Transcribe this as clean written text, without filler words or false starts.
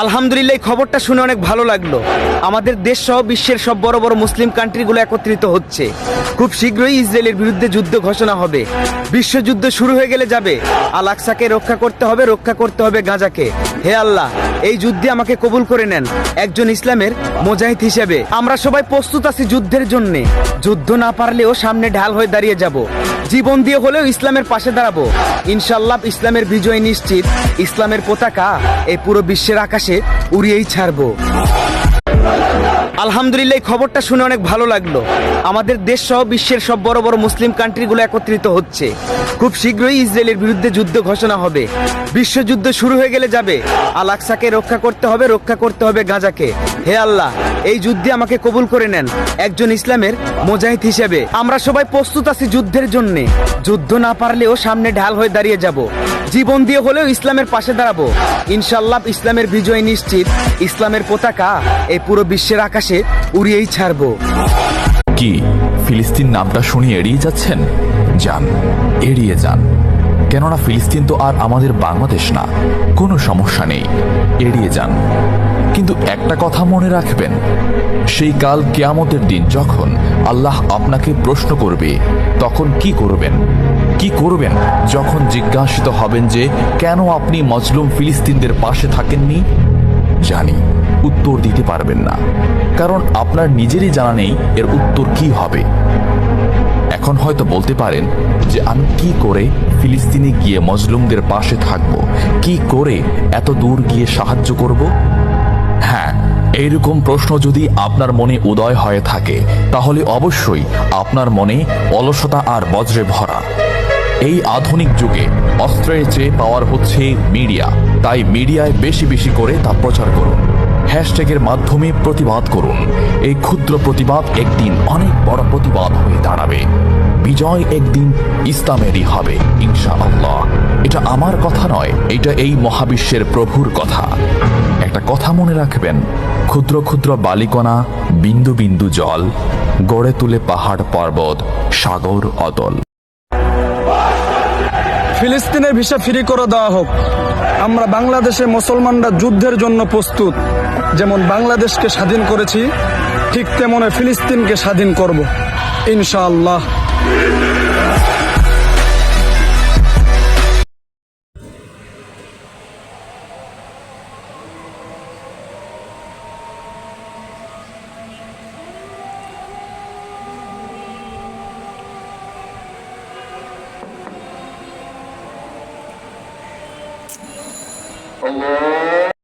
আলহামদুলিল্লাহ, এই খবরটা শুনে অনেক ভালো লাগলো। আমাদের দেশ সহ বিশ্বের সব বড় বড় মুসলিম কান্ট্রিগুলো একত্রিত হচ্ছে। খুব শীঘ্রই ইসরায়েলের বিরুদ্ধে যুদ্ধ ঘোষণা হবে। বিশ্বযুদ্ধ শুরু হয়ে গেলে যাবে। আল আকসাকে রক্ষা করতে হবে গাজাকে। হে আল্লাহ, এই যুদ্ধে আমাকে কবুল করে নেন একজন ইসলামের মুজাহিদ হিসেবে। আমরা সবাই প্রস্তুত আছি যুদ্ধের জন্য। যুদ্ধ না পারলেও সামনে ঢাল হয়ে দাঁড়িয়ে যাব। জীবন দিয়ে হলেও ইসলামের পাশে দাঁড়াবো। ইনশাআল্লাহ ইসলামের বিজয় নিশ্চিত। ইসলামের পতাকা এই পুরো বিশ্বের আকাশে উড়িয়েই ছাড়বো। আলহামদুলিল্লাহ, এই খবরটা শুনে অনেক ভালো লাগলো। আমাদের দেশ সহ বিশ্বের সব বড় বড় মুসলিম কান্ট্রিগুলো একত্রিত হচ্ছে। খুব শীঘ্রই ইসরায়েলের বিরুদ্ধে যুদ্ধ ঘোষণা হবে। বিশ্বযুদ্ধ শুরু হয়ে গেলে যাবে। আল আকসাকে রক্ষা করতে হবে গাজাকে। হে আল্লাহ, এই যুদ্ধে আমাকে কবুল করে নেন একজন ইসলামের মুজাহিদ হিসেবে। আমরা সবাই প্রস্তুত আছি যুদ্ধের জন্য। যুদ্ধ না পারলেও সামনে ঢাল হয়ে দাঁড়িয়ে যাব। জীবন দিয়ে হলেও ইসলামের পাশে দাঁড়াবো। ইনশাআল্লাহ ইসলামের বিজয় নিশ্চিত। ইসলামের পতাকা এই পুরো বিশ্বের আকাশে উড়িয়েই ছাড়বো। কি ফিলিস্তিন নামটা শুনে এড়িয়ে যাচ্ছেন? যান, এড়িয়ে যান। কেননা ফিলিস্তিন তো আর আমাদের বাংলাদেশ না। কোনো সমস্যা নেই, এড়িয়ে যান। কিন্তু একটা কথা মনে রাখবেন, সেই কাল কিয়ামতের দিন যখন আল্লাহ আপনাকে প্রশ্ন করবে, তখন কি করবেন? কি করবেন যখন জিজ্ঞাসিত হবেন যে কেন আপনি মজলুম ফিলিস্তিনদের পাশে থাকেননি? জানি উত্তর দিতে পারবেন না, কারণ আপনার নিজেরই জানা নেই এর উত্তর কি হবে। এখন হয়তো বলতে পারেন যে আমি কি করে ফিলিস্তিনে গিয়ে মজলুমদের পাশে থাকব, কি করে এত দূর গিয়ে সাহায্য করব? হ্যাঁ, এইরকম প্রশ্ন যদি আপনার মনে উদয় হয়ে থাকে, তাহলে অবশ্যই আপনার মনে অলসতা আর বজ্রে ভরা। এই আধুনিক যুগে অস্ত্রের চেয়ে পাওয়ার হচ্ছে মিডিয়া। তাই মিডিয়ায় বেশি বেশি করে তা প্রচার করুন। হ্যাশট্যাগের মাধ্যমে প্রতিবাদ করুন। এই ক্ষুদ্র প্রতিবাদ একদিন অনেক বড় প্রতিবাদ হয়ে দাঁড়াবে। বিজয় একদিন ইসলামেরই হবে ইনশাআল্লাহ। এটা আমার কথা নয়, এটা এই মহাবিশ্বের প্রভুর কথা। একটা কথা মনে রাখবেন, ক্ষুদ্র ক্ষুদ্র বালিকণা, বিন্দু বিন্দু জল গড়ে তুলে পাহাড় পর্বত, সাগর অতল। ফিলিস্তিনের ভিসা ফ্রি করে দেওয়া হোক। আমরা বাংলাদেশে মুসলমানরা যুদ্ধের জন্য প্রস্তুত। যেমন বাংলাদেশকে স্বাধীন করেছি, ঠিক তেমন ফিলিস্তিনকে স্বাধীন করব ইনশাআল্লাহ।